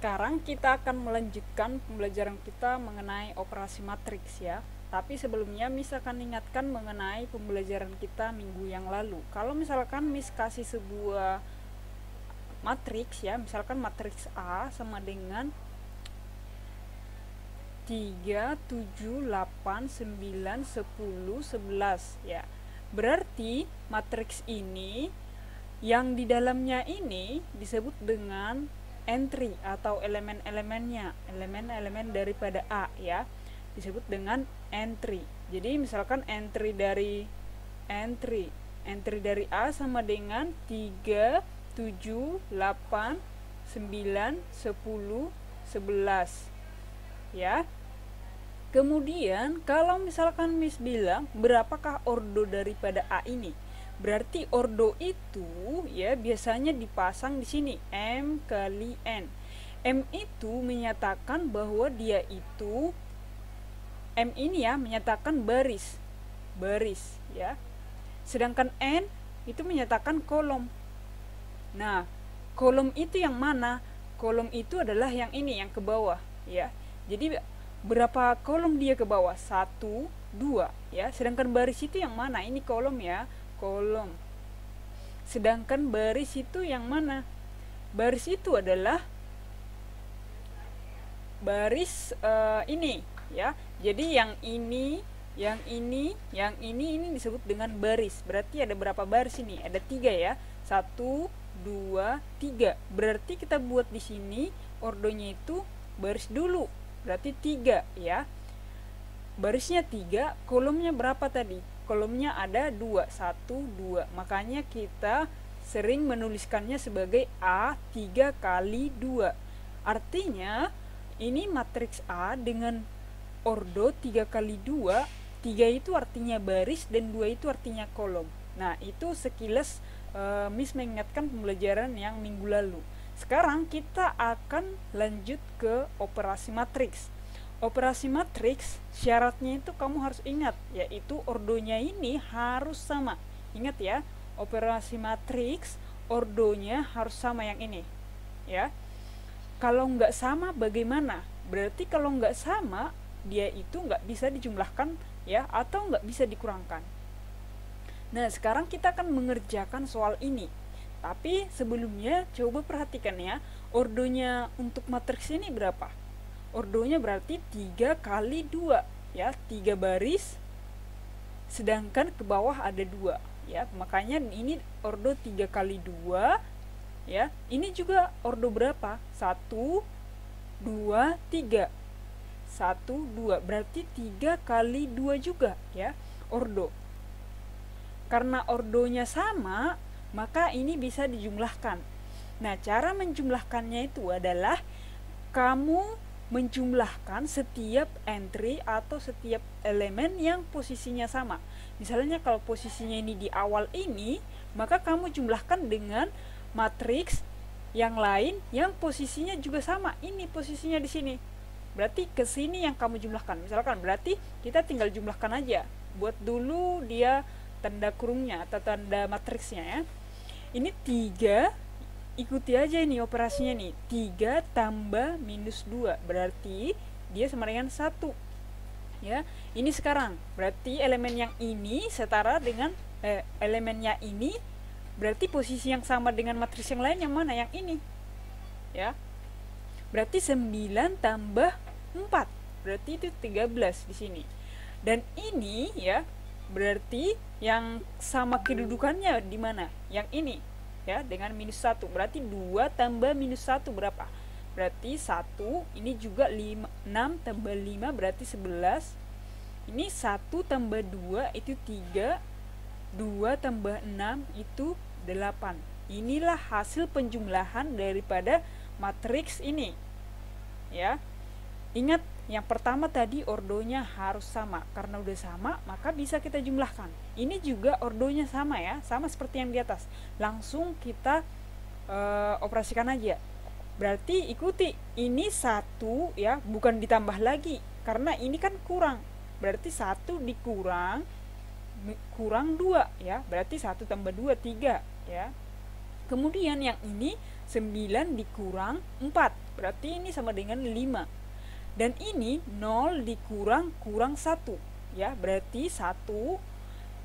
Sekarang kita akan melanjutkan pembelajaran kita mengenai operasi matriks ya. Tapi sebelumnya Miss akan ingatkan mengenai pembelajaran kita minggu yang lalu. Kalau misalkan Miss kasih sebuah matriks ya, misalkan matriks A sama dengan 3, 7, 8, 9, 10, 11 ya. Berarti matriks ini yang di dalamnya ini disebut dengan entry atau elemen-elemennya, elemen-elemen daripada A ya, disebut dengan entry. Jadi misalkan entry dari A sama dengan 3, 7, 8, 9, 10, 11 ya. Kemudian kalau misalkan Miss bilang berapakah ordo daripada A ini, berarti ordo itu ya biasanya dipasang di sini M kali N. M itu menyatakan bahwa dia itu M ini ya menyatakan baris ya. Sedangkan N itu menyatakan kolom. Nah, kolom itu yang mana? Kolom itu adalah yang ini, yang ke bawah ya. Jadi berapa kolom dia ke bawah? 1, 2 ya. Sedangkan baris itu yang mana? Ini kolom ya, kolom. Sedangkan baris itu yang mana? Baris itu adalah baris ini ya. Jadi yang ini ini disebut dengan baris. Berarti ada berapa baris ini? Ada 3 ya. 1, 2, 3. Berarti kita buat di sini ordonya itu baris dulu. Berarti 3 ya. Barisnya 3, kolomnya berapa tadi? Kolomnya ada 2, 1, 2. Makanya kita sering menuliskannya sebagai A 3 kali 2. Artinya ini matriks A dengan ordo 3 kali 2. 3 itu artinya baris dan 2 itu artinya kolom. Nah, itu sekilas Miss mengingatkan pembelajaran yang minggu lalu. Sekarang kita akan lanjut ke operasi matriks. Operasi matriks syaratnya itu kamu harus ingat, yaitu ordonya ini harus sama. Ingat ya, operasi matriks ordonya harus sama yang ini ya. Kalau nggak sama bagaimana? Berarti kalau nggak sama dia itu nggak bisa dijumlahkan ya, atau nggak bisa dikurangkan. Nah, sekarang kita akan mengerjakan soal ini. Tapi sebelumnya coba perhatikan ya, ordonya untuk matriks ini berapa? Ordonya berarti 3 kali 2 ya, 3 baris, sedangkan ke bawah ada 2 ya. Makanya ini ordo 3 kali 2 ya. Ini juga ordo berapa? 1, 2, 3. 1, 2, berarti 3 kali 2 juga ya ordo. Karena ordonya sama, maka ini bisa dijumlahkan. Nah, cara menjumlahkannya itu adalah kamu menjumlahkan setiap entry atau setiap elemen yang posisinya sama. Misalnya kalau posisinya ini di awal ini, maka kamu jumlahkan dengan matriks yang lain yang posisinya juga sama. Ini posisinya di sini. Berarti ke sini yang kamu jumlahkan. Misalkan berarti kita tinggal jumlahkan aja. Buat dulu dia tanda kurungnya atau tanda matriksnya ya. Ini 3, ikuti aja ini operasinya nih. 3 tambah minus 2, berarti dia sama dengan 1 ya. Ini sekarang berarti elemen yang ini setara dengan elemennya ini, berarti posisi yang sama dengan matriks yang lain yang mana? Yang ini ya. Berarti 9 tambah 4, berarti itu 13 di sini. Dan ini ya, berarti yang sama kedudukannya di mana? Yang ini ya, dengan minus 1. Berarti 2 tambah minus 1 berapa? Berarti 1. Ini juga 6 tambah 5 berarti 11. Ini 1 tambah 2 itu 3. 2 tambah 6 itu 8. Inilah hasil penjumlahan daripada matriks ini ya. Ingat, yang pertama tadi ordonya harus sama. Karena udah sama, maka bisa kita jumlahkan. Ini juga ordonya sama ya, sama seperti yang di atas. Langsung kita operasikan aja. Berarti ikuti, ini 1 ya, bukan ditambah lagi. Karena ini kan kurang. Berarti 1 dikurang 2 ya. Berarti 1 tambah 2, 3 ya. Kemudian yang ini 9 dikurang 4, berarti ini sama dengan 5. Dan ini 0 dikurang 1, ya, berarti 1.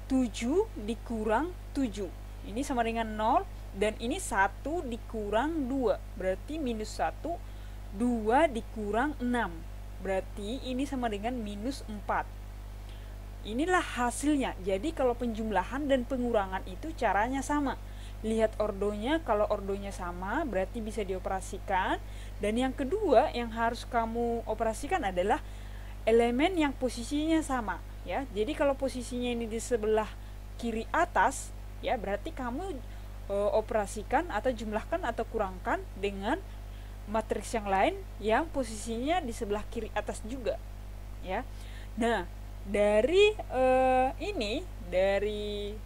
7 dikurang 7, ini sama dengan 0. Dan ini 1 dikurang 2, berarti minus 1. 2 dikurang 6, berarti ini sama dengan minus 4. Inilah hasilnya. Jadi kalau penjumlahan dan pengurangan itu caranya sama. Lihat ordonya, kalau ordonya sama berarti bisa dioperasikan. Dan yang kedua yang harus kamu operasikan adalah elemen yang posisinya sama, ya. Jadi kalau posisinya ini di sebelah kiri atas, ya, berarti kamu operasikan atau jumlahkan atau kurangkan dengan matriks yang lain yang posisinya di sebelah kiri atas juga, ya. Nah, dari dari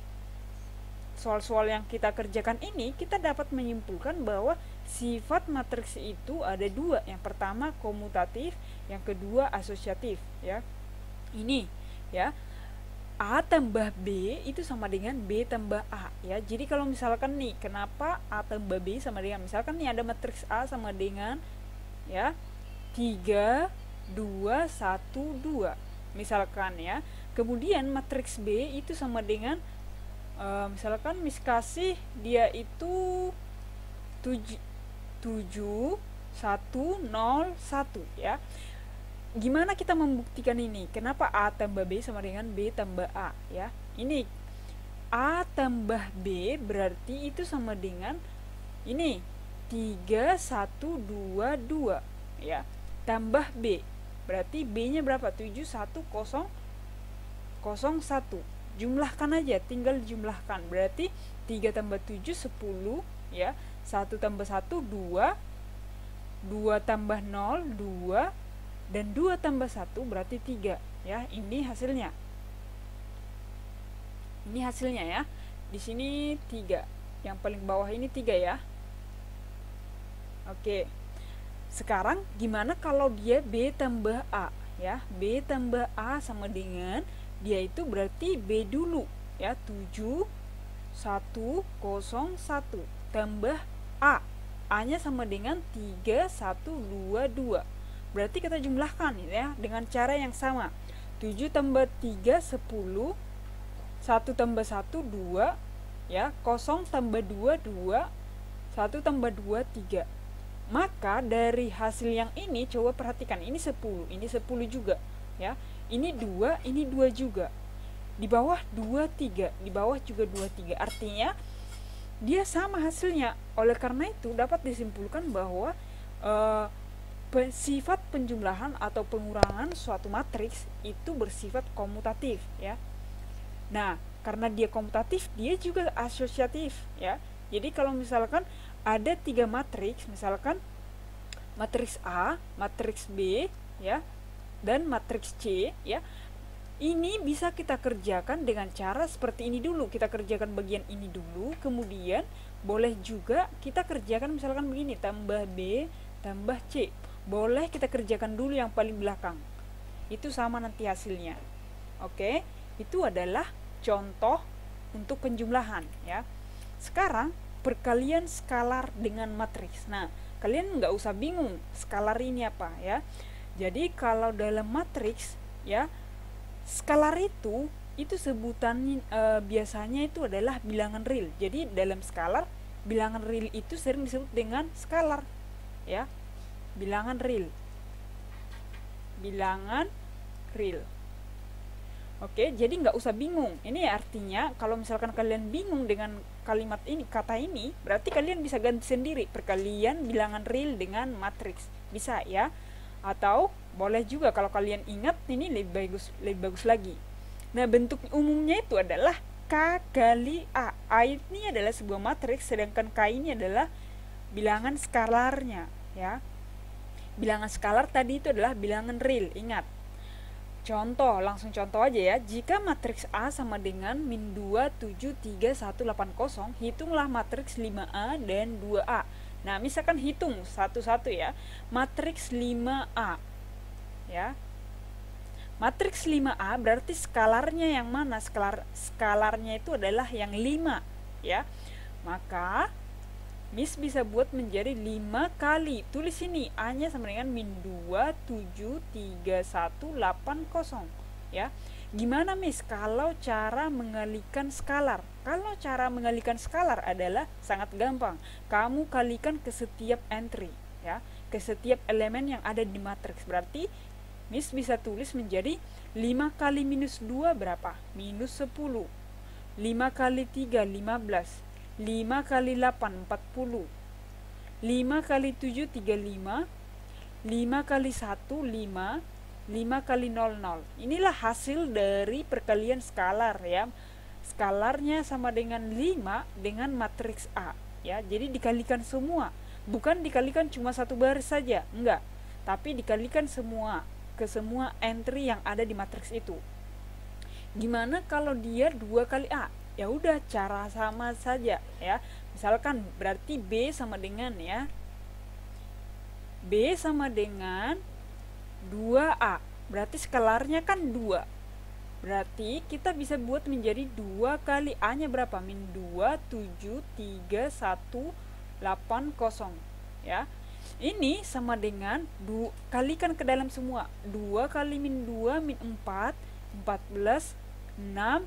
soal-soal yang kita kerjakan ini, kita dapat menyimpulkan bahwa sifat matriks itu ada dua. Yang pertama komutatif, yang kedua asosiatif, ya. Ini, ya, A tambah B itu sama dengan B tambah A, ya. Jadi kalau misalkan nih, kenapa A tambah B sama dengan, misalkan nih ada matriks A sama dengan, ya, 3, 2, 1, 2 misalkan, ya. Kemudian matriks B itu sama dengan misalkan kasih dia itu 7, 1, 0, 1, ya. Gimana kita membuktikan ini? Kenapa A tambah B sama dengan B tambah A, ya? Ini A tambah B berarti itu sama dengan ini 3, 1, 2, 2, ya. Tambah B berarti B nya berapa? 7, 1, 0, 0, 1. Jumlahkan aja, tinggal jumlahkan. Berarti 3 tambah 7 10, ya. 1 tambah 1 2, 2 tambah 0 2, dan 2 tambah 1 berarti 3, ya. Ini hasilnya. Ini hasilnya, ya. Di sini 3. Yang paling bawah ini 3, ya. Oke. Sekarang gimana kalau dia B tambah A, ya? B tambah A sama dengan dia itu berarti B dulu, ya. 7, 1, 0, 1 tambah A. A-nya sama dengan 3, 1, 2, 2. Berarti kita jumlahkan, ya, dengan cara yang sama. 7 tambah 3 10, 1 tambah 1 2, ya. 0 tambah 2 2, 1 tambah 2 3. Maka dari hasil yang ini coba perhatikan, ini 10, ini 10 juga, ya. Ini 2, ini 2 juga. Di bawah 2 3, di bawah juga 2 3. Artinya dia sama hasilnya. Oleh karena itu dapat disimpulkan bahwa sifat penjumlahan atau pengurangan suatu matriks itu bersifat komutatif, ya. Nah, karena dia komutatif, dia juga asosiatif, ya. Jadi kalau misalkan ada 3 matriks, misalkan matriks A, matriks B, ya, dan matriks C, ya. Ini bisa kita kerjakan dengan cara seperti ini dulu. Kita kerjakan bagian ini dulu, kemudian boleh juga kita kerjakan misalkan begini, tambah B, tambah C. Boleh kita kerjakan dulu yang paling belakang. Itu sama nanti hasilnya. Oke, itu adalah contoh untuk penjumlahan, ya. Sekarang perkalian skalar dengan matriks. Nah, kalian nggak usah bingung skalar ini apa, ya. Jadi kalau dalam matriks, ya, skalar itu sebutan biasanya itu adalah bilangan real. Jadi dalam skalar, bilangan real itu sering disebut dengan skalar, ya. Bilangan real. Bilangan real. Oke, jadi nggak usah bingung. Ini artinya kalau misalkan kalian bingung dengan kalimat ini, kata ini, berarti kalian bisa ganti sendiri perkalian bilangan real dengan matriks. Bisa, ya. Atau boleh juga kalau kalian ingat ini lebih bagus lagi. Nah, bentuk umumnya itu adalah K kali A. A ini adalah sebuah matriks, sedangkan K ini adalah bilangan skalarnya, ya. Bilangan skalar tadi itu adalah bilangan real, ingat. Contoh, langsung contoh aja, ya. Jika matriks A sama dengan min 2, 7, 3, 1, 8, 0, hitunglah matriks 5A dan 2A. Nah, misalkan hitung satu-satu, ya. Matriks 5A, ya. Matriks 5A berarti skalarnya yang mana? Skalarnya itu adalah yang 5, ya. Maka Miss bisa buat menjadi 5 kali. Tulis ini, A-nya sama dengan min 2, 7, 3, 1, 8, 0. Ya. Gimana Miss kalau cara mengalikan skalar? Kalau cara mengalikan skalar adalah sangat gampang. Kamu kalikan ke setiap entry, ya, ke setiap elemen yang ada di matriks. Berarti Miss bisa tulis menjadi 5 kali minus 2 berapa? Minus 10. 5 kali 3, 15. 5 kali 8, 40. 5 kali 7, 35. 5 kali 1, 5. 5 kali 0, 0. Inilah hasil dari perkalian skalar, ya. Skalarnya sama dengan 5 dengan matriks A, ya. Jadi dikalikan semua. Bukan dikalikan cuma satu baris saja, enggak. Tapi dikalikan semua ke semua entry yang ada di matriks itu. Gimana kalau dia 2 kali A? Ya udah, cara sama saja, ya. Misalkan berarti B sama dengan, ya, B sama dengan 2A. Berarti skalarnya kan 2. Berarti kita bisa buat menjadi 2 kali A-nya berapa? Min 2, 7, 3, 1, 8, 0. Ya. Ini sama dengan kalikan ke dalam semua. 2 kali min 2, min 4, 14, 6,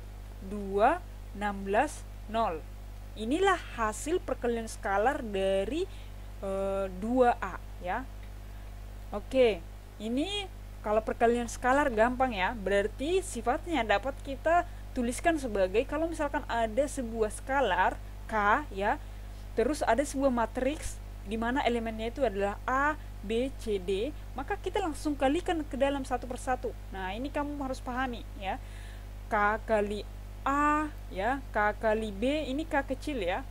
2, 16, 0. Inilah hasil perkalian skalar dari 2A, ya. Oke, ini kalau perkalian skalar gampang, ya. Berarti sifatnya dapat kita tuliskan sebagai, kalau misalkan ada sebuah skalar K, ya, terus ada sebuah matriks di mana elemennya itu adalah A, B, C, D, maka kita langsung kalikan ke dalam satu persatu. Nah, ini kamu harus pahami, ya. K kali A, ya, K kali B, ini K kecil, ya.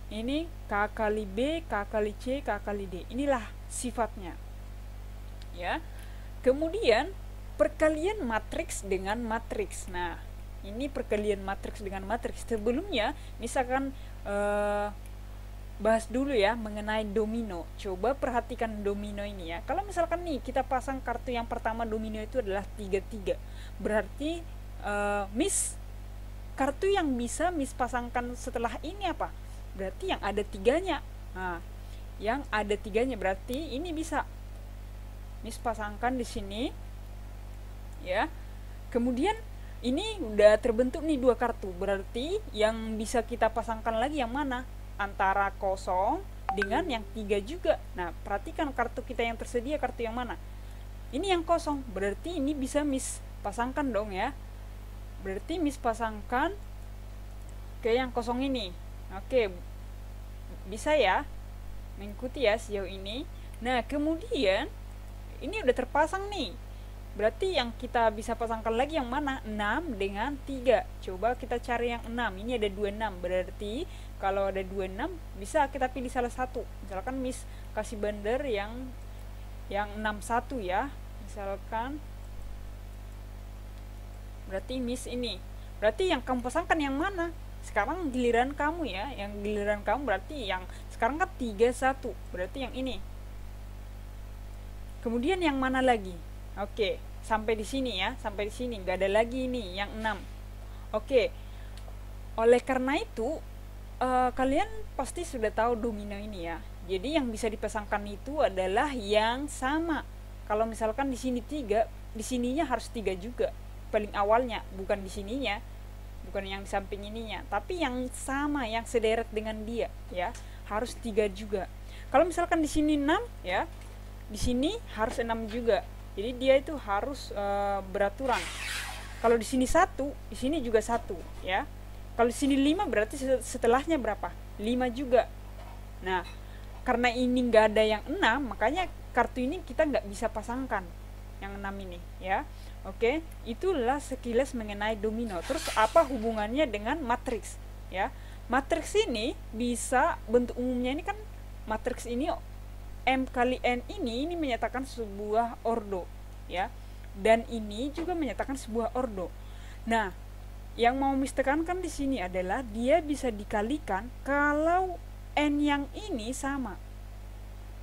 Ini K kali B, K kali C, K kali D. Inilah sifatnya, ya. Kemudian perkalian matriks dengan matriks. Nah, ini perkalian matriks dengan matriks. Sebelumnya, misalkan bahas dulu, ya, mengenai domino. Coba perhatikan domino ini, ya. Kalau misalkan nih kita pasang kartu yang pertama domino itu adalah 33. Berarti Miss, kartu yang bisa Miss pasangkan setelah ini apa? Berarti yang ada 3-nya. Nah, yang ada 3-nya berarti ini bisa Miss pasangkan di sini, ya. Kemudian ini udah terbentuk nih 2 kartu. Berarti yang bisa kita pasangkan lagi yang mana? Antara 0 dengan yang 3 juga. Nah, perhatikan kartu kita yang tersedia, kartu yang mana? Ini yang 0. Berarti ini bisa Miss pasangkan dong, ya. Berarti Miss pasangkan ke yang 0 ini. Oke, bisa, ya, mengikuti, ya, sejauh ini. Nah, kemudian ini udah terpasang nih. Berarti yang kita bisa pasangkan lagi yang mana? 6 dengan 3. Coba kita cari yang 6. Ini ada 26. Berarti kalau ada 26 bisa kita pilih salah satu. Misalkan Miss kasih bandar yang 61, ya. Misalkan berarti Miss ini. Berarti yang kamu pasangkan yang mana? Sekarang giliran kamu, ya. Yang giliran kamu berarti yang sekarang kan 31. Berarti yang ini. Kemudian yang mana lagi? Oke, sampai di sini, ya. Sampai di sini nggak ada lagi ini yang 6. Oke. Oleh karena itu kalian pasti sudah tahu domino ini, ya. Jadi yang bisa dipasangkan itu adalah yang sama. Kalau misalkan di sini 3, di sininya harus 3 juga. Paling awalnya, bukan di sininya. Bukan yang di samping ininya, tapi yang sama, yang sederet dengan dia, ya. Harus 3 juga. Kalau misalkan di sini 6, ya. Di sini harus 6 juga. Jadi dia itu harus beraturan. Kalau di sini 1, di sini juga 1, ya. Kalau di sini 5 berarti setelahnya berapa? 5 juga. Nah, karena ini nggak ada yang 6, makanya kartu ini kita nggak bisa pasangkan yang 6 ini, ya. Oke, itulah sekilas mengenai domino. Terus apa hubungannya dengan matriks, ya? Matriks ini bisa, bentuk umumnya ini kan matriks ini M kali N ini menyatakan sebuah ordo, ya. Dan ini juga menyatakan sebuah ordo. Nah, yang mau Miss tekankan di sini adalah dia bisa dikalikan kalau N yang ini sama,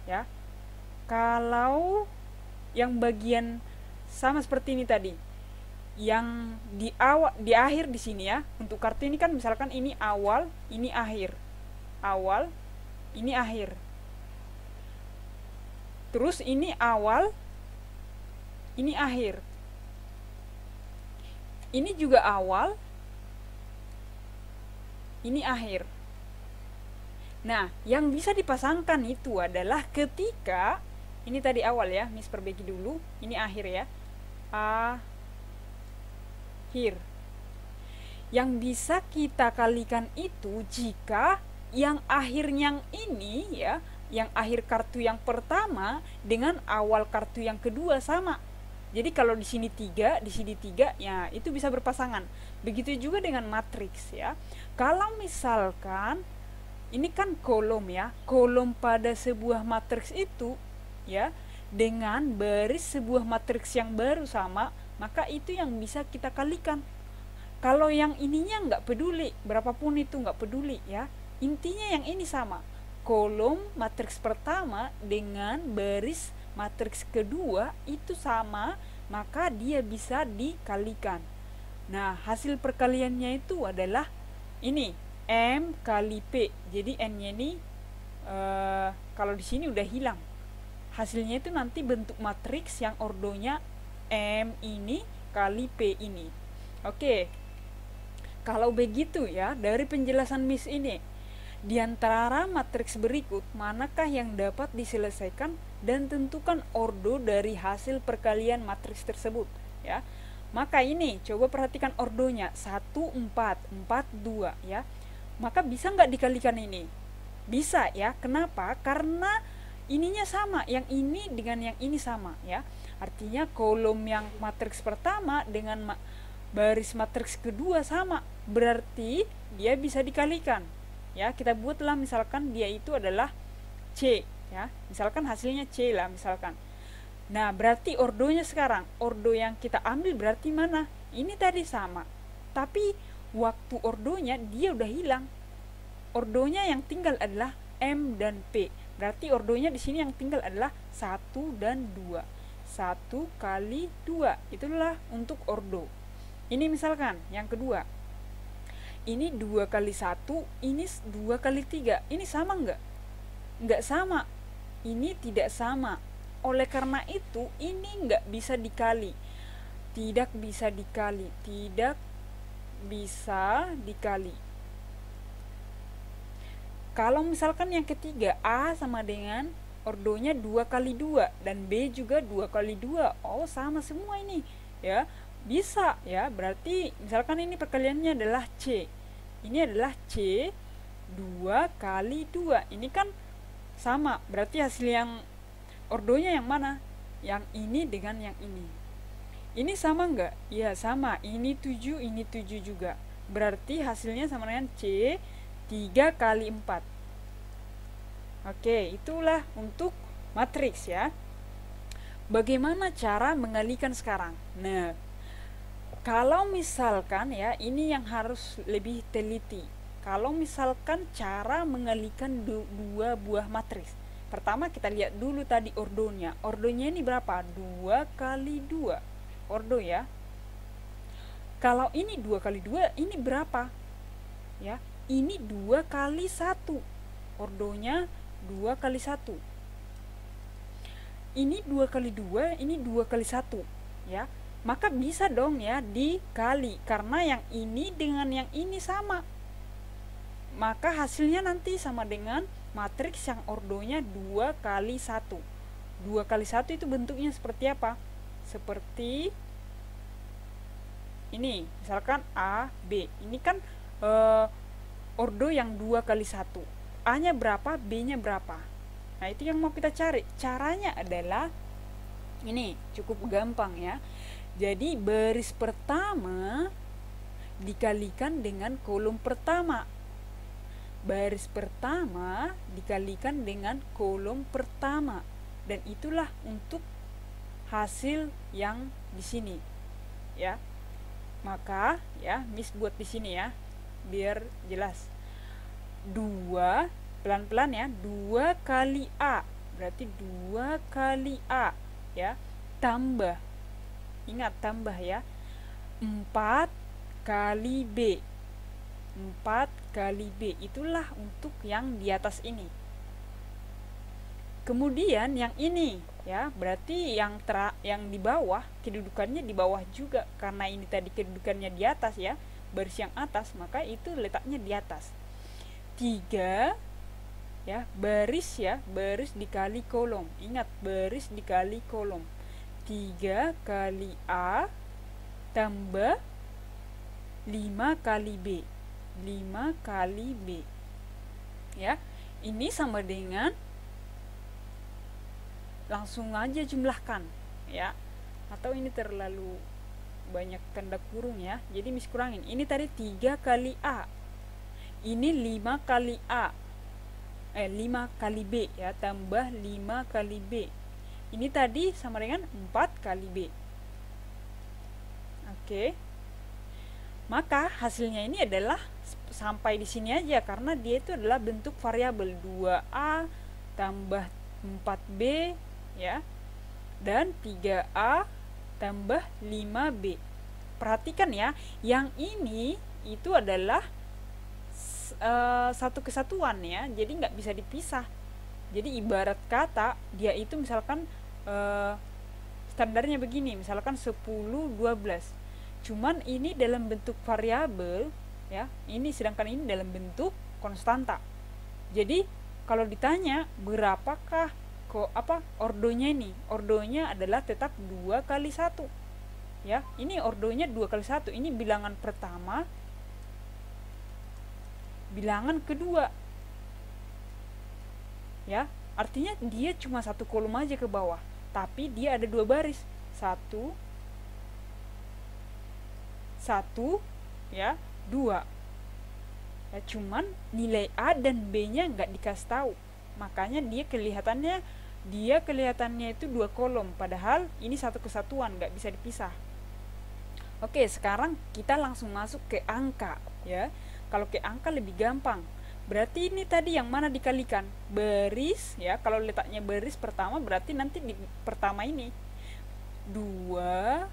ya. Kalau yang bagian sama seperti ini tadi, yang di akhir di sini, ya. Untuk kartu ini kan misalkan ini awal, ini akhir. Awal, ini akhir. Terus ini awal, ini akhir. Ini juga awal, ini akhir. Nah, yang bisa dipasangkan itu adalah ketika ini tadi awal ya, Miss perbaiki dulu. Ini akhir ya. Akhir. Yang bisa kita kalikan itu jika yang akhirnya ini ya, yang akhir kartu yang pertama dengan awal kartu yang kedua sama. Jadi kalau di sini 3, di sini 3, ya itu bisa berpasangan. Begitu juga dengan matriks ya. Kalau misalkan ini kan kolom ya, kolom pada sebuah matriks itu ya dengan baris sebuah matriks yang baru sama, maka itu yang bisa kita kalikan. Kalau yang ininya nggak peduli, berapapun itu nggak peduli ya, intinya yang ini sama. Kolom matriks pertama dengan baris matriks kedua itu sama, maka dia bisa dikalikan. Nah, hasil perkaliannya itu adalah ini M kali P. Jadi N-nya ini kalau di sini udah hilang. Hasilnya itu nanti bentuk matriks yang ordonya M ini kali P ini. Oke. Kalau begitu ya, dari penjelasan Miss ini, di antara matriks berikut, manakah yang dapat diselesaikan dan tentukan ordo dari hasil perkalian matriks tersebut ya. Maka ini coba perhatikan ordonya 1 4 4 2 ya. Maka bisa nggak dikalikan ini? Bisa ya. Kenapa? Karena ininya sama, yang ini dengan yang ini sama ya. Artinya kolom yang matriks pertama dengan baris matriks kedua sama, berarti dia bisa dikalikan. Ya, kita buatlah misalkan dia itu adalah C ya. Misalkan hasilnya C lah misalkan. Nah, berarti ordonya sekarang, ordo yang kita ambil berarti mana? Ini tadi sama. Tapi waktu ordonya dia udah hilang. Ordonya yang tinggal adalah M dan P. Berarti ordonya di sini yang tinggal adalah 1 dan 2. 1 kali 2. Itulah untuk ordo. Ini misalkan yang kedua. Ini 2 kali 1, ini 2 kali 3. Ini sama enggak? Enggak sama. Ini tidak sama. Oleh karena itu, ini enggak bisa dikali. Tidak bisa dikali. Tidak bisa dikali. Kalau misalkan yang ketiga, A sama dengan ordonya 2 kali 2 dan B juga 2 kali 2. Oh, sama semua ini. Ya, bisa ya. Berarti misalkan ini perkaliannya adalah C. Ini adalah C 2 kali 2. Ini kan sama. Berarti hasil yang ordonya yang mana? Yang ini dengan yang ini. Ini sama enggak? Ya, sama. Ini 7, ini 7 juga. Berarti hasilnya sama dengan C 3 kali 4. Oke, itulah untuk matriks ya. Bagaimana cara mengalihkan sekarang? Nah, kalau misalkan ya, ini yang harus lebih teliti. Kalau misalkan cara mengalihkan dua buah matriks. Pertama kita lihat dulu tadi ordonya. Ordonya ini berapa? 2 kali 2. Ordo ya. Kalau ini 2 kali 2, ini berapa? Ya, ini 2 kali 1. Ordonya 2 kali 1. Ini 2 kali 2, ini 2 kali 1. Ya. Maka bisa dong ya dikali, karena yang ini dengan yang ini sama. Maka hasilnya nanti sama dengan matriks yang ordonya 2 kali 1. 2 kali 1 itu bentuknya seperti apa? Seperti ini, misalkan A, B. Ini kan ordo yang 2 kali 1. A-nya berapa, B-nya berapa. Nah, itu yang mau kita cari. Caranya adalah ini, cukup gampang ya. Jadi baris pertama dikalikan dengan kolom pertama. Baris pertama dikalikan dengan kolom pertama. Dan itulah untuk hasil yang di sini. Ya. Maka ya, Miss buat di sini ya biar jelas. 2 pelan-pelan ya. 2 kali A. Berarti 2 kali A ya. Tambah, ingat tambah ya, 4 kali B. 4 kali B. Itulah untuk yang di atas ini Kemudian yang ini ya, berarti yang di bawah kedudukannya di bawah juga, karena ini tadi kedudukannya di atas ya, baris yang atas, maka itu letaknya di atas. 3 ya, baris dikali kolom. Ingat, baris dikali kolom. 3 kali A tambah 5 kali B. 5 kali B. Ya, ini sama dengan, langsung aja jumlahkan ya, atau ini terlalu banyak tanda kurung ya, jadi Miss kurangin. Ini tadi 3 kali A, ini 5 kali A, 5 kali B ya, tambah 5 kali B. Ini tadi sama dengan 4 kali B. Oke. Maka hasilnya ini adalah sampai di sini aja, karena dia itu adalah bentuk variabel 2A tambah 4B ya, dan 3A tambah 5B. Perhatikan ya, yang ini itu adalah satu kesatuan ya, jadi nggak bisa dipisah. Jadi ibarat kata dia itu misalkan standarnya begini, misalkan 10, 12. Cuman ini dalam bentuk variabel ya, ini sedangkan ini dalam bentuk konstanta. Jadi kalau ditanya berapakah ordonya ini, ordonya adalah tetap 2 kali 1 ya, ini ordonya 2 kali 1, ini bilangan pertama, bilangan kedua ya, artinya dia cuma satu kolom aja ke bawah, tapi dia ada 2 baris, 1 ya, 2 ya, cuman nilai A dan B nya nggak dikasih tahu, makanya dia kelihatannya itu 2 kolom, padahal ini satu kesatuan, nggak bisa dipisah. Oke, sekarang kita langsung masuk ke angka ya. Kalau ke angka lebih gampang, berarti ini tadi yang mana dikalikan? Baris ya, kalau letaknya baris pertama berarti nanti di pertama ini 2,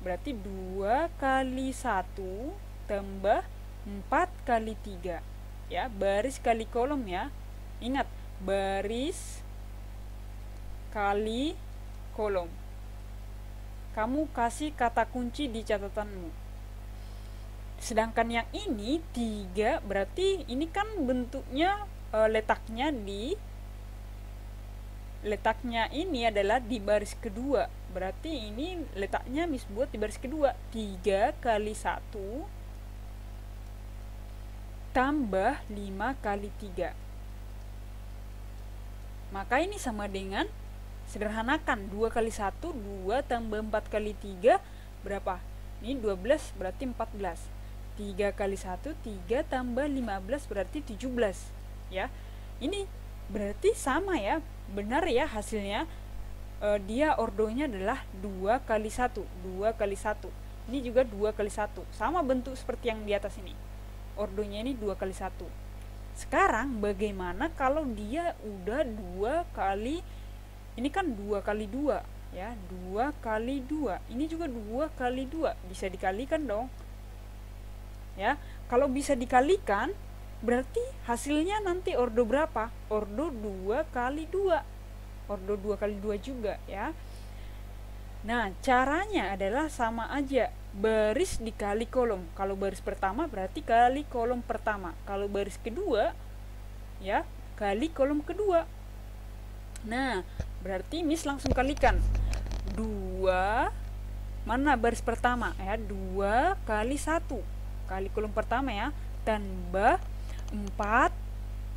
berarti 2 kali 1 tambah 4 kali 3 ya, baris kali kolom ya. Ingat, baris kali kolom. Kamu kasih kata kunci di catatanmu. Sedangkan yang ini 3, berarti ini kan bentuknya letaknya ini adalah di baris kedua, berarti ini letaknya Miss buat di baris kedua. 3 kali 1 tambah 5 kali 3, maka ini sama dengan, sederhanakan, 2 kali 1 2 tambah 4 kali 3 berapa? Ini 12, berarti 14. 3 kali 1 3 tambah 15 berarti 17 ya. Ini berarti sama ya, benar ya hasilnya. Dia ordonya adalah 2 kali 1, 2 kali 1. Ini juga 2 kali 1, sama bentuk seperti yang di atas ini, ordonya ini 2 kali 1. Sekarang bagaimana kalau dia udah 2 kali, ini kan 2 kali 2 ya, 2 kali 2, ini juga 2 kali 2, bisa dikalikan dong ya. Kalau bisa dikalikan berarti hasilnya nanti ordo berapa? Ordo 2 kali 2, ordo 2 kali 2 juga ya. Nah, caranya adalah sama aja, baris dikali kolom. Kalau baris pertama berarti kali kolom pertama, kalau baris kedua ya kali kolom kedua. Nah, berarti Miss langsung kalikan 2, mana baris pertama ya, 2 kali 1 kali kolom pertama ya, tambah 4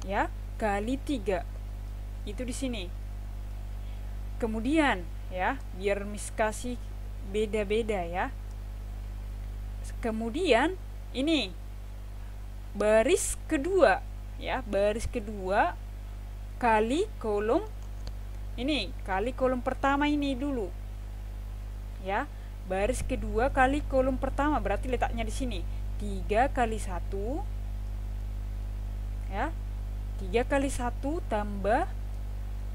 ya kali 3, itu di sini. Kemudian ya, biar Miss kasih beda-beda ya. Kemudian ini baris kedua ya, baris kedua kali kolom ini, kali kolom pertama ini dulu ya, baris kedua kali kolom pertama, berarti letaknya di sini 3 kali 1 ya, 3 kali 1 tambah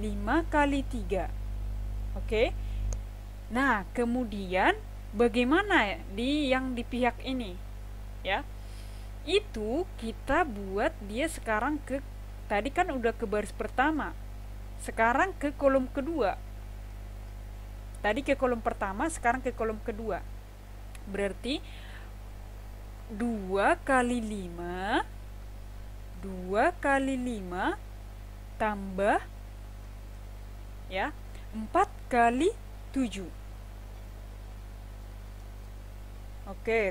5 kali 3. Oke. Nah, kemudian bagaimana yang di pihak ini ya, itu kita buat dia sekarang ke, tadi kan udah ke baris pertama, Sekarang ke kolom kedua. Tadi ke kolom pertama, sekarang ke kolom kedua. Berarti 2 kali 5 tambah ya 4 kali 7. Oke,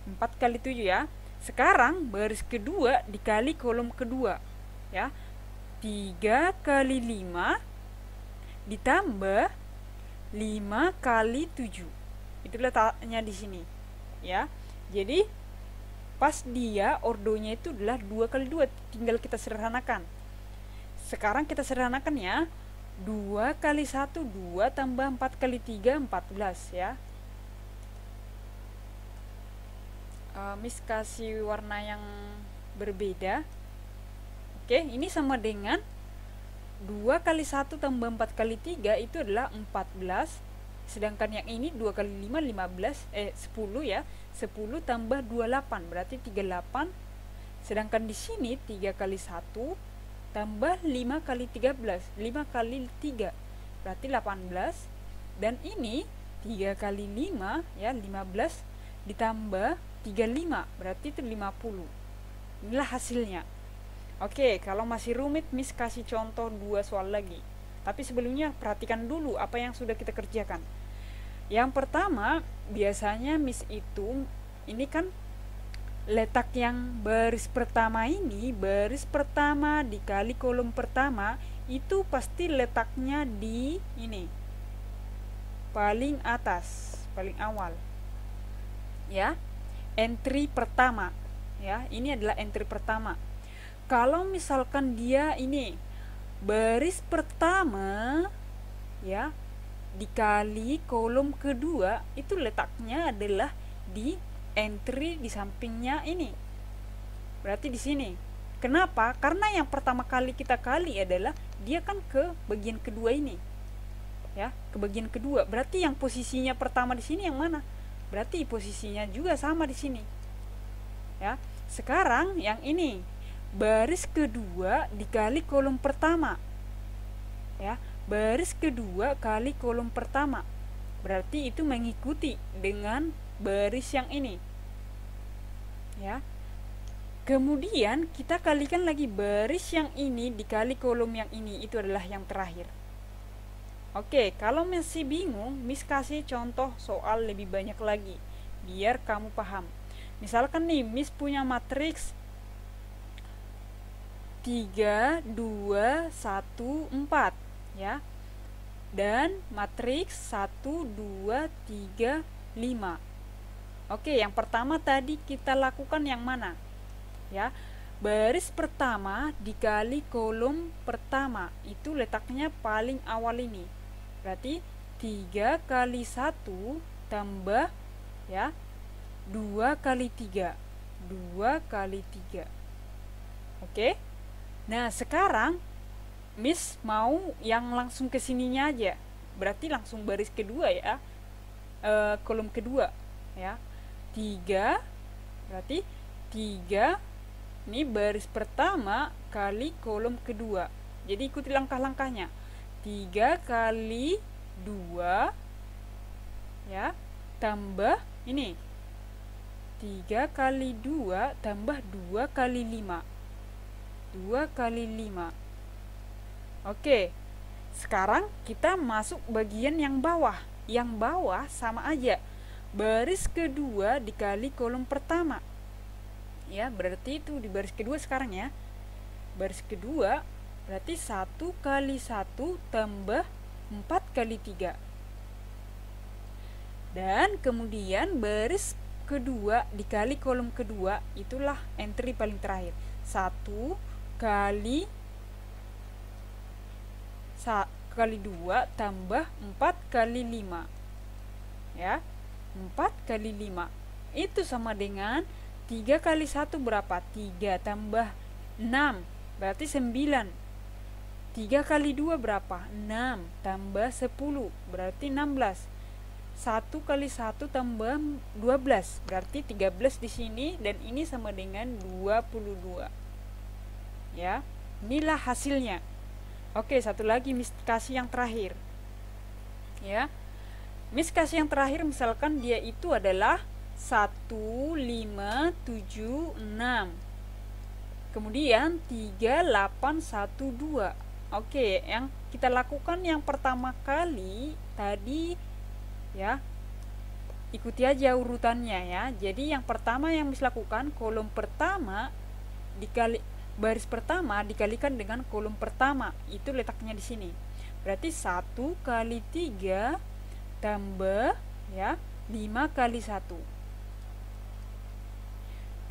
4 kali 7 ya. Sekarang baris kedua dikali kolom kedua ya. 3 kali 5 ditambah 5 kali 7. Itu letaknya di sini ya. Jadi pas dia ordonya itu adalah 2 kali 2, tinggal kita sederhanakan. Sekarang kita sederhanakan ya. 2 kali 1 2 tambah 4 kali 3 14 ya. Miss kasih warna yang berbeda. Oke, ini sama dengan 2 kali 1 tambah 4 kali 3 itu adalah 14. Sedangkan yang ini 2 kali 5 15 10 ya. 10 tambah 28 berarti 38. Sedangkan di sini 3 kali 1 tambah 5 kali 13. 5 kali 3 berarti 18. Dan ini 3 kali 5 ya 15 ditambah 35 berarti itu 50. Inilah hasilnya. Oke, kalau masih rumit Miss kasih contoh 2 soal lagi. Tapi sebelumnya perhatikan dulu apa yang sudah kita kerjakan. Yang pertama, biasanya Miss itu ini kan letak yang baris pertama ini, baris pertama dikali kolom pertama itu pasti letaknya di ini. Paling atas, paling awal. Ya. Entry pertama. Ya, ini adalah entry pertama. Kalau misalkan dia ini baris pertama ya dikali kolom kedua, itu letaknya adalah di entry di sampingnya ini. Berarti di sini. Kenapa? Karena yang pertama kali kita kali adalah dia kan ke bagian kedua ini. Ya, ke bagian kedua. Berarti yang posisinya pertama di sini yang mana? Berarti posisinya juga sama di sini. Ya. Sekarang yang ini baris kedua dikali kolom pertama. Ya, baris kedua kali kolom pertama. Berarti itu mengikuti dengan baris yang ini. Ya. Kemudian kita kalikan lagi baris yang ini dikali kolom yang ini, itu adalah yang terakhir. Oke, kalau masih bingung, Miss kasih contoh soal lebih banyak lagi biar kamu paham. Misalkan nih, Miss punya matriks 3 2 1 4 ya. Dan matriks 1 2 3 5. Oke, yang pertama tadi kita lakukan yang mana? Ya. Baris pertama dikali kolom pertama, itu letaknya paling awal ini. Berarti 3 kali 1 tambah ya 2 kali 3. 2 kali 3. Oke. Nah, sekarang Miss mau yang langsung ke sininya aja. Berarti langsung baris kedua ya. Kolom kedua ya. 3 berarti 3 ini baris pertama kali kolom kedua. Jadi ikuti langkah-langkahnya. 3 kali 2 ya tambah ini 3 kali 2 tambah 2 kali 5. 2 kali 5. Oke. Sekarang kita masuk bagian yang bawah. Yang bawah sama aja. Baris kedua dikali kolom pertama. Ya, berarti itu di baris kedua sekarang ya. Baris kedua berarti 1 kali 1 tambah 4 kali 3. Dan kemudian baris kedua dikali kolom kedua, itulah entry paling terakhir. 1 kali 2 tambah 4 kali 5. Ya. 4 kali 5. Itu sama dengan 3 kali 1 berapa? 3 tambah 6. Berarti 9. 3 kali 2 berapa? 6 tambah 10. Berarti 16. 1 kali 1 tambah 12. Berarti 13 di sini dan ini sama dengan 22. Ya. Inilah hasilnya. Oke, satu lagi Miss kasih yang terakhir. Ya. Miss kasih yang terakhir, misalkan dia itu adalah 1576. Kemudian 3812. Oke, yang kita lakukan yang pertama kali tadi ya. Ikuti aja urutannya ya. Jadi yang pertama yang Miss lakukan, kolom pertama dikali baris pertama dikalikan dengan kolom pertama. Itu letaknya di sini. Berarti 1 kali 3 tambah ya 5 kali 1.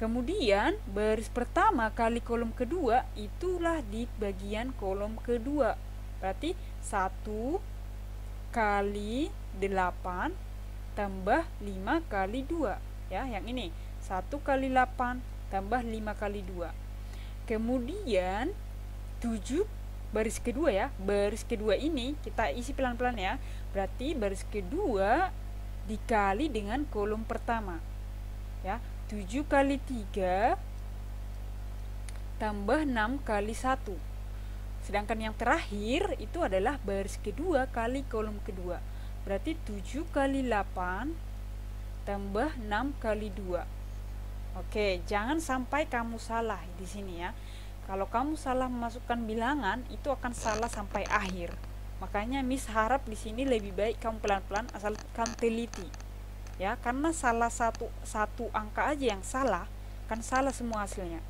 Kemudian baris pertama kali kolom kedua itulah di bagian kolom kedua. Berarti 1 kali 8 tambah 5 kali 2 ya, yang ini 1 kali 8 tambah 5 kali 2. Kemudian 7 baris kedua ya, baris kedua ini kita isi pelan-pelan ya. Berarti baris kedua dikali dengan kolom pertama ya, 7 kali 3 tambah 6 kali 1. Sedangkan yang terakhir itu adalah baris kedua kali kolom kedua. Berarti 7 kali 8 tambah 6 kali 2. Oke, jangan sampai kamu salah di sini ya. Kalau kamu salah memasukkan bilangan, itu akan salah sampai akhir. Makanya Miss harap di sini lebih baik kamu pelan-pelan asal kamu teliti. Ya, karena salah satu angka aja yang salah, kan salah semua hasilnya.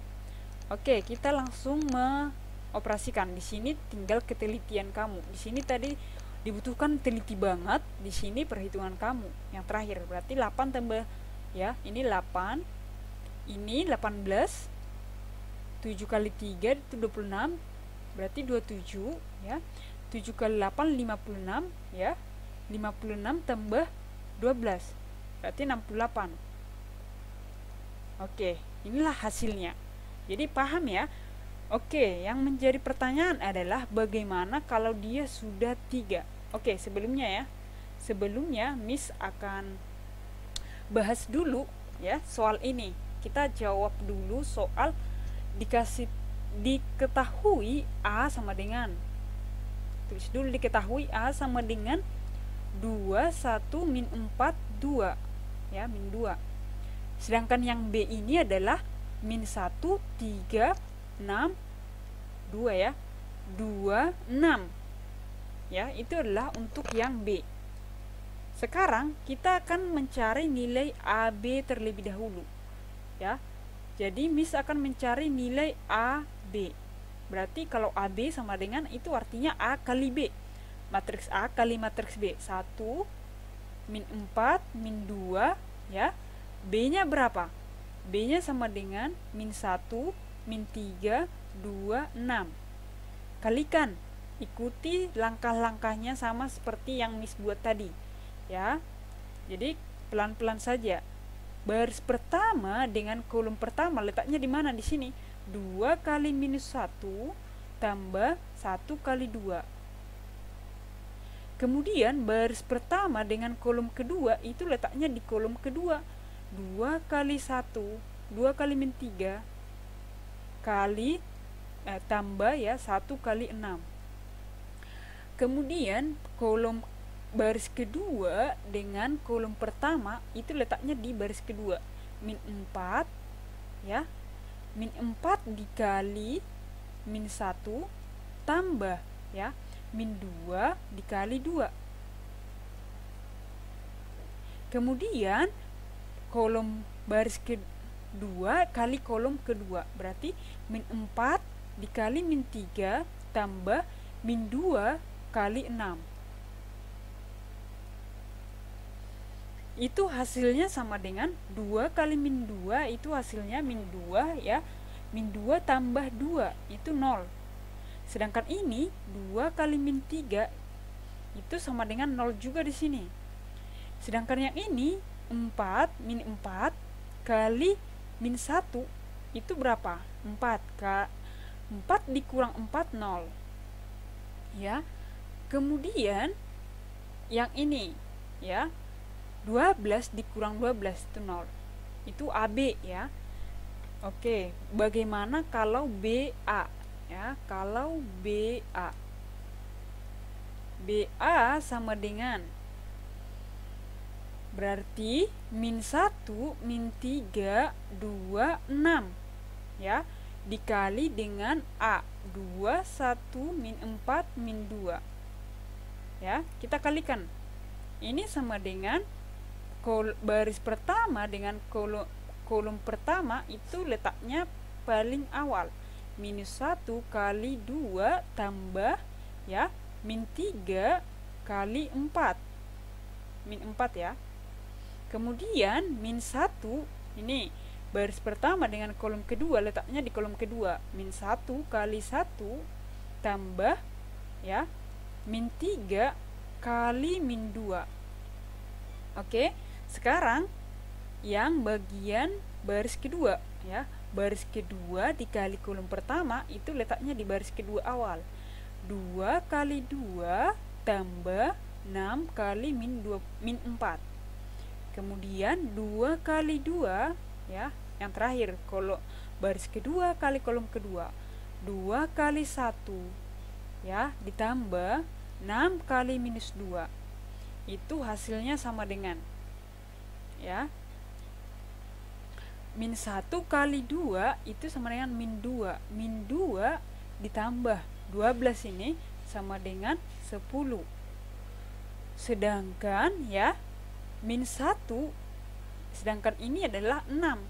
Oke, kita langsung mengoperasikan. Di sini tinggal ketelitian kamu. Di sini tadi dibutuhkan teliti banget. Di sini perhitungan kamu. Yang terakhir berarti 8 tambah ya, ini 8. Ini 18. 7 kali 3 itu 26. Berarti 27 ya. 7 kali 8 56 ya. 56 tambah 12. Berarti 68. Oke, inilah hasilnya. Jadi paham ya? Oke, yang menjadi pertanyaan adalah bagaimana kalau dia sudah 3. Oke, sebelumnya Miss akan bahas dulu ya soal ini. Kita jawab dulu soal diketahui A sama dengan, tulis dulu, diketahui A sama dengan 2, 1, min 4, 2 ya, min 2. Sedangkan yang B ini adalah min 1, 3, 6, 2 ya, 2, 6 ya, itu adalah untuk yang B. Sekarang kita akan mencari nilai AB terlebih dahulu ya. Jadi Miss akan mencari nilai AB. Berarti kalau AB sama dengan, itu artinya A kali B, matriks A kali matriks B. 1, min 4, min 2 ya. B nya berapa? B nya sama dengan min 1, min 3, 2, 6. Kalikan, ikuti langkah-langkahnya sama seperti yang Miss buat tadi ya. Jadi pelan-pelan saja. Baris pertama dengan kolom pertama letaknya di mana? Di sini. 2 kali minus 1 tambah 1 kali 2. Kemudian baris pertama dengan kolom kedua itu letaknya di kolom kedua. 2 kali 1, 2 kali min 3 kali tambah ya 1 kali 6. Kemudian kolom baris kedua dengan kolom pertama itu letaknya di baris kedua. Min 4 ya. Min 4 dikali min 1 tambah ya min 2 dikali 2. Kemudian kolom baris kedua kali kolom kedua, berarti min 4 dikali min 3 tambah min 2 kali 6. Itu hasilnya sama dengan 2 kali min 2, itu hasilnya min 2 ya. Min 2 tambah 2 itu 0. Sedangkan ini 2 kali min 3 itu sama dengan 0 juga di sini. Sedangkan yang ini 4 min 4 kali min 1 itu berapa? 4 dikurang 4 0. Ya. Kemudian yang ini ya, 12 dikurang 12 itu 0. Itu AB ya. Oke, bagaimana kalau BA? Ya, kalau BA. BA sama dengan, berarti min 1 min 3 2 6 ya, dikali dengan A 2 1 min 4 min 2 ya, kita kalikan. Ini sama dengan baris pertama dengan kolom pertama itu letaknya paling awal, minus 1 kali 2 tambah ya min 3 kali 4 min 4 ya. Kemudian min 1 ini baris pertama dengan kolom kedua letaknya di kolom kedua, min 1 kali 1 tambah ya min 3 kali min 2. Oke, sekarang yang bagian baris kedua ya, baris kedua dikali kolom pertama itu letaknya di baris kedua awal, 2 kali 2 tambah 6 kali min 4. Kemudian 2 kali 2 ya, yang terakhir kalau baris kedua kali kolom kedua, 2 kali 1 ya ditambah 6 kali minus 2. Itu hasilnya sama dengan ya min 1 kali 2 itu sama dengan min 2. Min 2 ditambah 12 ini sama dengan 10. Sedangkan ya min 1, sedangkan ini adalah 6.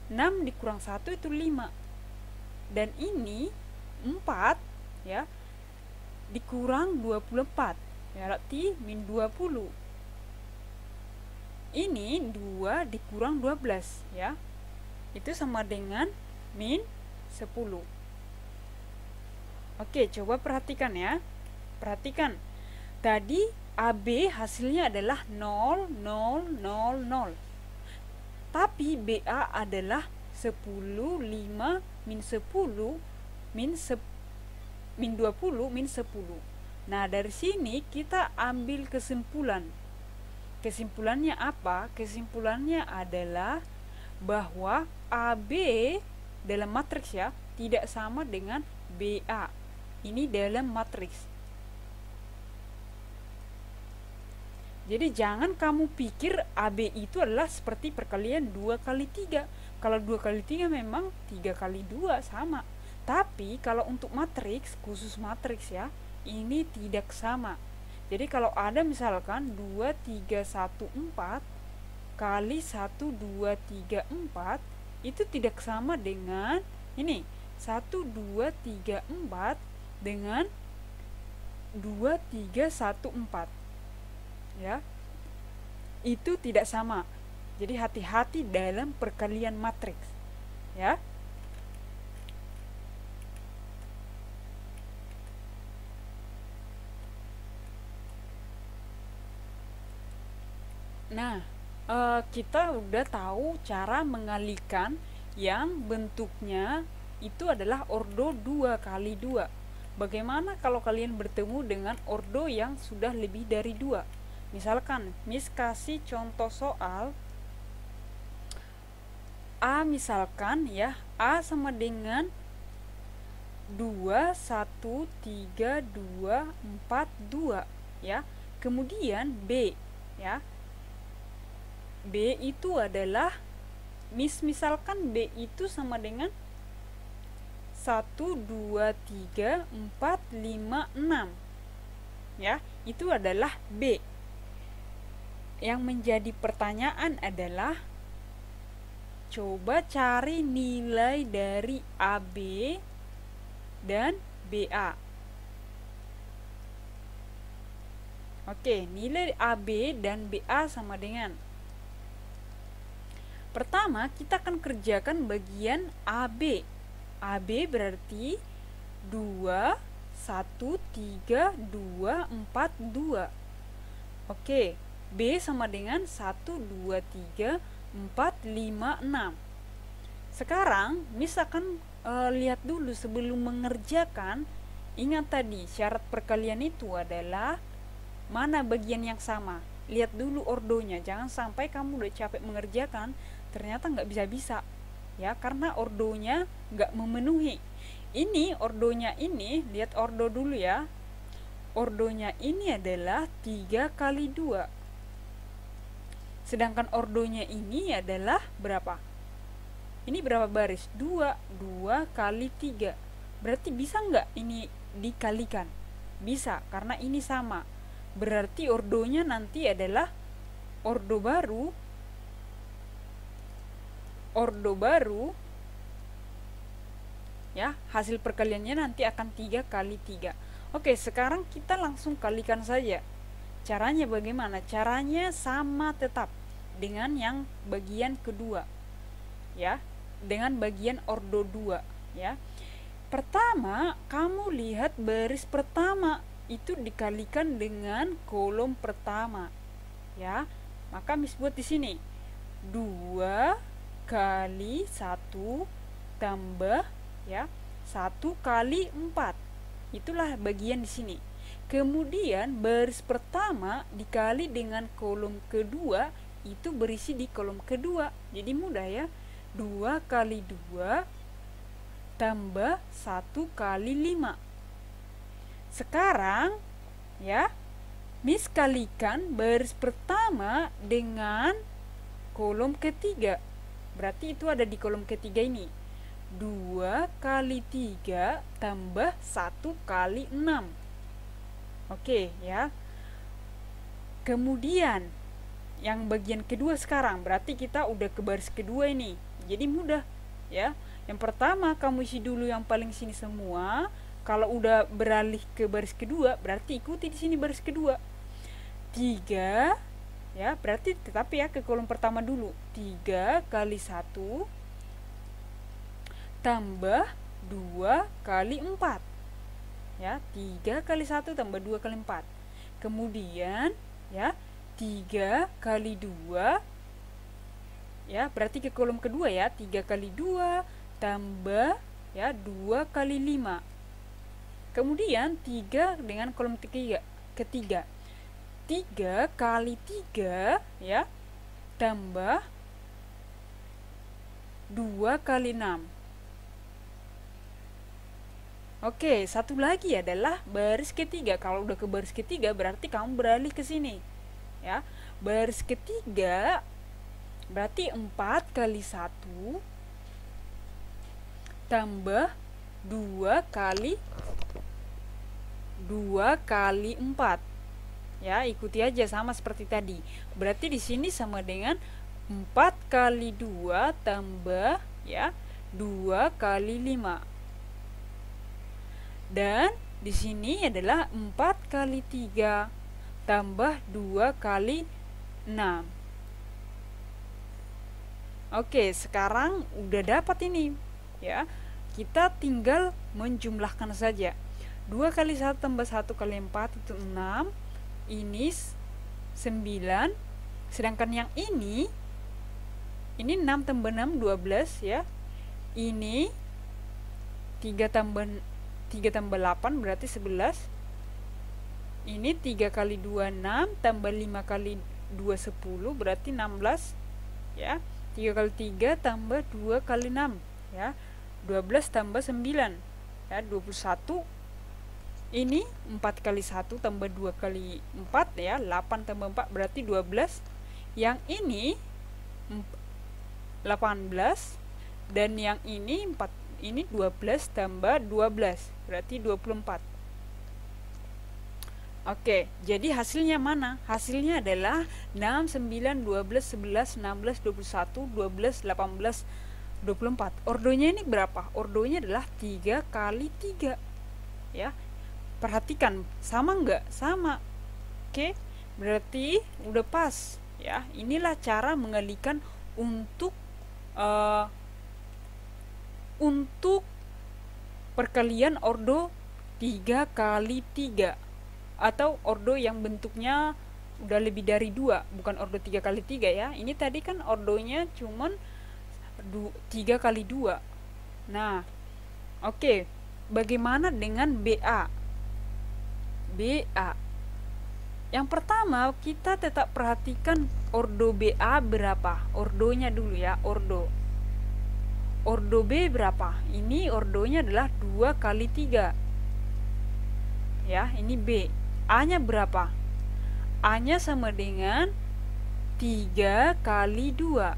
6 dikurang 1 itu 5. Dan ini 4 ya dikurang 24. Ya, berarti min 20. Ini 2 dikurang 12 ya. Itu sama dengan min 10. Oke, coba perhatikan ya. Perhatikan. Tadi AB hasilnya adalah 0, 0, 0, 0. Tapi BA adalah 10, 5, min 10, min 20, min 10. Nah, dari sini kita ambil kesimpulan. Kesimpulannya apa? Kesimpulannya adalah bahwa AB dalam matriks ya, tidak sama dengan BA. Ini dalam matriks. Jadi jangan kamu pikir AB itu adalah seperti perkalian 2 kali 3. Kalau 2 kali 3 memang 3 kali 2 sama. Tapi kalau untuk matriks, khusus matriks ya, ini tidak sama. Jadi kalau ada misalkan 2, 3, 1, 4 kali 1, 2, 3, 4 itu tidak sama dengan ini 1, 2, 3, 4 dengan 2, 3, 1, 4 ya, itu tidak sama. Jadi hati-hati dalam perkalian matriks ya. Nah, kita udah tahu cara mengalihkan yang bentuknya itu adalah ordo 2 kali 2. Bagaimana kalau kalian bertemu dengan ordo yang sudah lebih dari 2? Misalkan, Miss kasih contoh soal A, misalkan ya, A sama dengan 2, 1, 3, 2, 4, 2 ya. Kemudian B ya, B itu adalah misalkan B itu sama dengan 1, 2, 3, 4, 5, 6 ya, itu adalah B. Yang menjadi pertanyaan adalah coba cari nilai dari AB dan BA. Oke, nilai AB dan BA sama dengan, pertama kita akan kerjakan bagian AB. AB berarti 2, 1, 3, 2, 4, 2. Oke, B sama dengan 1, 2, 3, 4, 5, 6. Sekarang Miss akan lihat dulu sebelum mengerjakan. Ingat tadi syarat perkalian itu adalah mana bagian yang sama. Lihat dulu ordonya, jangan sampai kamu udah capek mengerjakan ternyata nggak bisa-bisa ya, karena ordonya nggak memenuhi. Ini ordonya ini, lihat ordo dulu ya. ordonya ini adalah 3 kali 2. Sedangkan ordonya ini adalah berapa? Ini berapa baris? 2. 2 kali 3. Berarti bisa nggak ini dikalikan? Bisa, karena ini sama. Berarti ordonya nanti adalah ordo baru ya, hasil perkaliannya nanti akan 3 kali 3. Oke, sekarang kita langsung kalikan saja. Caranya bagaimana? Caranya sama tetap dengan yang bagian kedua, ya, dengan bagian ordo 2, ya. Pertama, kamu lihat baris pertama itu dikalikan dengan kolom pertama, ya. Maka Miss buat di sini 2 kali 1 tambah, ya, 1 kali 4. Itulah bagian di sini. Kemudian baris pertama dikali dengan kolom kedua itu berisi di kolom kedua. Jadi mudah ya. 2 kali 2 tambah 1 kali 5. Sekarang ya, Miss kalikan baris pertama dengan kolom ketiga. Berarti itu ada di kolom ketiga ini. 2 kali 3 tambah 1 kali 6. Oke ya. Kemudian yang bagian kedua sekarang, berarti kita udah ke baris kedua ini. Jadi mudah ya. Yang pertama kamu isi dulu yang paling sini semua. Kalau udah beralih ke baris kedua, berarti ikuti di sini baris kedua. 3 ya, berarti tetapi ya ke kolom pertama dulu. 3 kali 1 tambah 2 kali 4. Ya, 3 kali 1 tambah 2 kali 4. Kemudian ya, 3 kali 2 ya, berarti ke kolom kedua ya. 3 kali 2 tambah ya 2 kali 5. Kemudian 3 dengan kolom ketiga. 3 kali 3 ya tambah 2 kali 6. Oke, satu lagi adalah baris ketiga. Kalau udah ke baris ketiga berarti kamu beralih ke sini. Ya, baris ketiga berarti 4 kali 1 tambah 2 kali 4. Ya, ikuti aja sama seperti tadi. Berarti di sini sama dengan 4 kali 2 tambah ya 2 kali 5. Dan di sini adalah 4 kali 3 tambah 2 kali 6. Oke, sekarang udah dapat ini ya. Kita tinggal menjumlahkan saja. 2 kali 1 tambah 1 kali 4 itu 6. Ini 9. Sedangkan yang ini 6 tambah 6 12 ya. Ini 3 tambah 8 berarti 11. Ini 3 kali 2 6 tambah 5 kali 2 10 berarti 16 ya. 3 kali 3 tambah 2 kali 6 ya. 12 tambah 9 ya 21. Ini 4 kali 1 tambah 2 kali 4 ya, 8 tambah 4 berarti 12. Yang ini 18 dan yang ini 4, ini 12 tambah 12 berarti 24. Oke, jadi hasilnya mana? Hasilnya adalah 6, 9, 12, 11, 16, 21, 12, 18, 24. Ordonya ini berapa? Ordonya adalah 3 kali 3 ya. Perhatikan, sama enggak? Sama. Oke, berarti udah pas ya. Inilah cara mengalikan untuk perkalian ordo 3 kali 3 atau ordo yang bentuknya udah lebih dari 2, bukan ordo 3 kali 3 ya. Ini tadi kan ordonya cuman 3 kali 2. Nah, oke. Bagaimana dengan BA? BA. Yang pertama, kita tetap perhatikan ordo BA berapa. Ordonya dulu ya, ordo. Ordo B berapa? Ini ordonya adalah 2 kali 3. Ya, ini B. A-nya berapa? A-nya sama dengan 3 kali 2.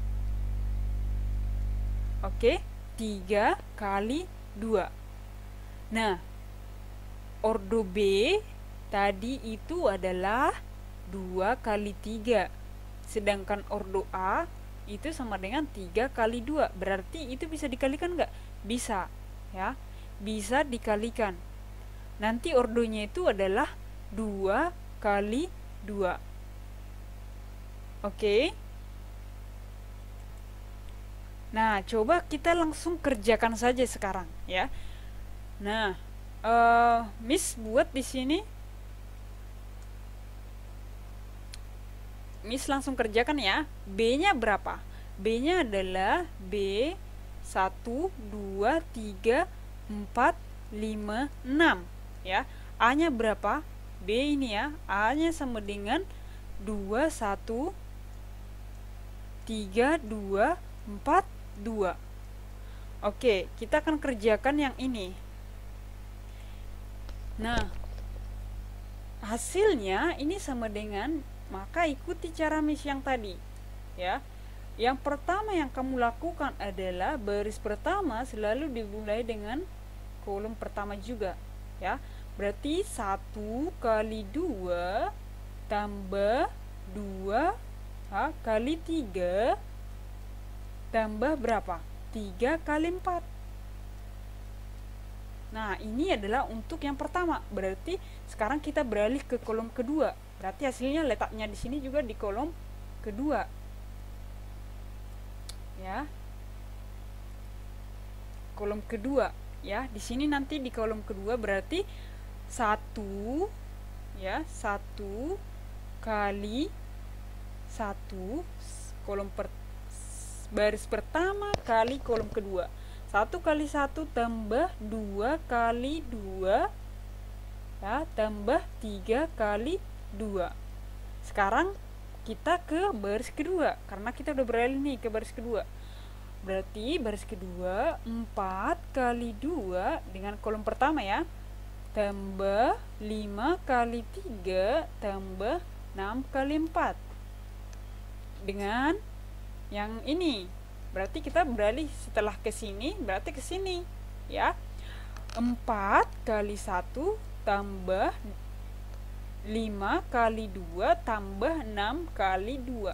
Oke, 3 kali 2. Nah, ordo B tadi itu adalah 2 kali 3. Sedangkan ordo A itu sama dengan 3 kali 2. Berarti itu bisa dikalikan nggak? Bisa, ya. Bisa dikalikan. Nanti ordonya itu adalah 2 kali 2. Oke. Nah, coba kita langsung kerjakan saja sekarang, ya. Nah, Miss buat di sini. Miss langsung kerjakan ya. B-nya berapa? B-nya adalah B 1, 2, 3, 4, 5, 6, ya. A-nya berapa? B ini ya. A-nya sama dengan 2, 1, 3, 2, 4, 2. Oke, kita akan kerjakan yang ini. Nah, hasilnya ini sama dengan, maka ikuti cara Miss yang tadi, ya. Yang pertama yang kamu lakukan adalah baris pertama selalu dimulai dengan kolom pertama juga, ya. Berarti 1 kali 2 tambah 2 kali 3 tambah berapa? 3 kali 4. Nah, ini adalah untuk yang pertama. Berarti sekarang kita beralih ke kolom kedua. Berarti hasilnya letaknya di sini juga di kolom kedua. Ya. Kolom kedua, ya. Di sini nanti di kolom kedua berarti 1, ya, 1 kali 1 baris pertama kali kolom kedua. 1 kali 1 tambah 2 kali 2, ya, tambah 3 kali 2. Sekarang kita ke baris kedua, karena kita udah beralih nih ke baris kedua. Berarti baris kedua 4 kali 2 dengan kolom pertama ya, tambah 5 kali 3 tambah 6 kali 4 dengan yang ini. Berarti kita beralih setelah ke sini, berarti ke sini, ya. 4 kali 1 tambah 5 kali 2 tambah 6 kali 2.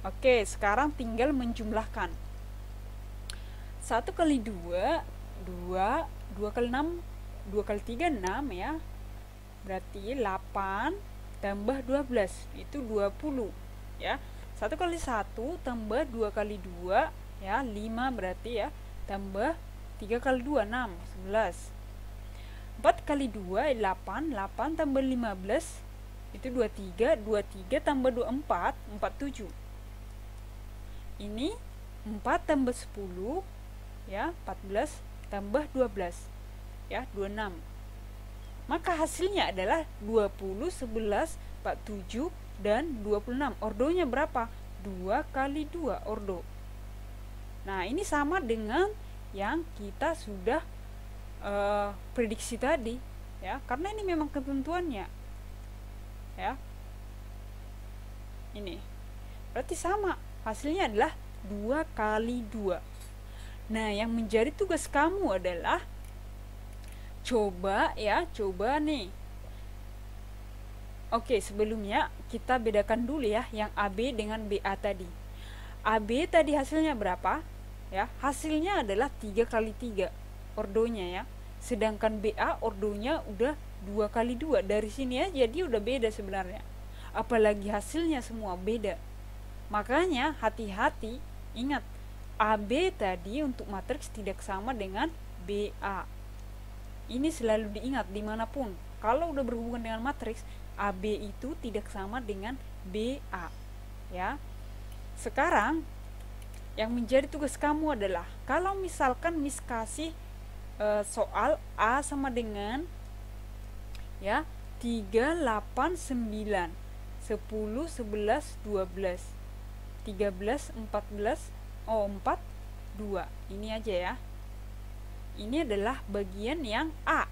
Oke, sekarang tinggal menjumlahkan. 1 kali 2, 2, 2 kali 6, 2 kali 3, 6 ya. Berarti 8 tambah 12, itu 20, ya. 1 kali 1 tambah 2 kali 2, ya, 5 berarti ya, tambah 3 kali 2, 6, 11. 4 kali 2, 8, 8 tambah 15, itu 23, 23 tambah 24, 47. Ini 4 tambah 10, ya, 14 tambah 12, ya, 26. Maka hasilnya adalah 20, 11, 47, dan 26. Ordonya berapa? 2 kali 2 ordo. Nah, ini sama dengan yang kita sudah prediksi tadi, ya, karena ini memang ketentuannya, ya. Ini berarti sama, hasilnya adalah 2 kali 2. Nah, yang menjadi tugas kamu adalah coba nih. Oke, sebelumnya kita bedakan dulu ya yang AB dengan BA tadi. AB tadi hasilnya berapa? Ya, hasilnya adalah 3 kali 3 ordonya ya. Sedangkan BA ordonya udah 2 kali 2. Dari sini aja dia udah beda sebenarnya. Apalagi hasilnya semua beda. Makanya hati-hati, ingat AB tadi untuk matriks tidak sama dengan BA. Ini selalu diingat dimanapun. Kalau udah berhubungan dengan matriks, AB itu tidak sama dengan BA, ya. Sekarang yang menjadi tugas kamu adalah kalau misalkan Miss kasih soal A sama dengan ya 3, 8, 9, 10, 11, 12, 13, 14, 4, 2. Ini aja ya. Ini adalah bagian yang A.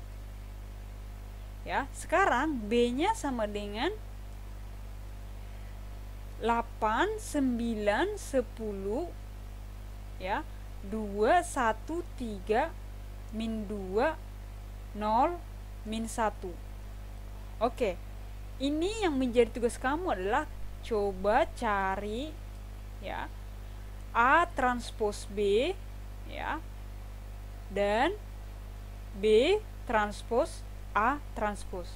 Ya, sekarang B-nya sama dengan 8, 9, 10 ya, 2, 1, 3, min 2, 0, min 1. Oke, ini yang menjadi tugas kamu adalah coba cari ya A transpos B ya, dan B transpos A transpos.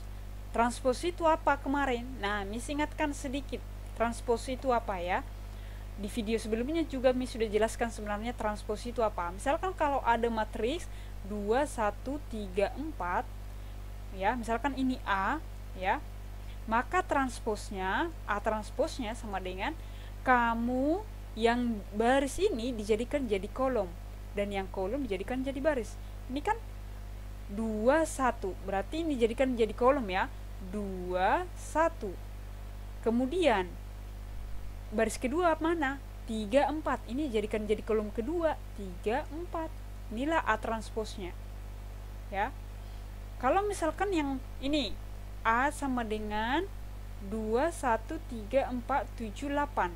Transpos itu apa kemarin? Nah, Miss ingatkan sedikit. Transpos itu apa ya? Di video sebelumnya juga Miss sudah jelaskan sebenarnya transpos itu apa. Misalkan kalau ada matriks 2, 1, 3, 4 ya, misalkan ini A ya, maka transposnya A transposnya sama dengan kamu yang baris ini dijadikan jadi kolom dan yang kolom dijadikan jadi baris. Ini kan 2, 1, berarti ini dijadikan jadi kolom ya, 2, 1. Kemudian baris kedua mana? 3, 4. Ini jadikan jadi kolom kedua, 3, 4. Inilah A transposnya. Ya. Kalau misalkan yang ini A sama dengan 2, 1, 3, 4, 7, 8.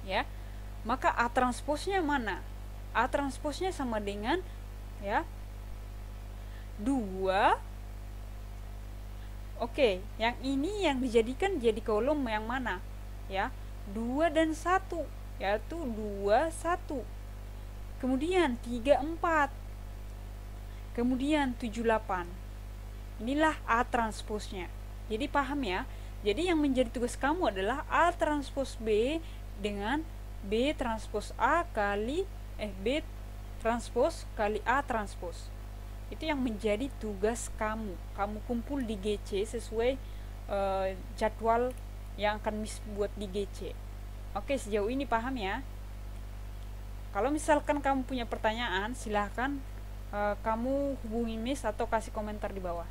Ya. Maka A transposnya mana? A transposnya sama dengan ya 2. Oke, yang ini yang dijadikan jadi kolom yang mana? Ya, 2 dan 1, yaitu 2, 1. Kemudian 3, 4. Kemudian 7, 8. Inilah A transposnya. Jadi paham ya? Jadi yang menjadi tugas kamu adalah A transpos B dengan B transpos A kali B transpos kali A transpos. Itu yang menjadi tugas kamu. Kamu kumpul di GC sesuai jadwal yang akan Miss buat di GC. Oke, sejauh ini paham ya? Kalau misalkan kamu punya pertanyaan, silahkan kamu hubungi Miss atau kasih komentar di bawah.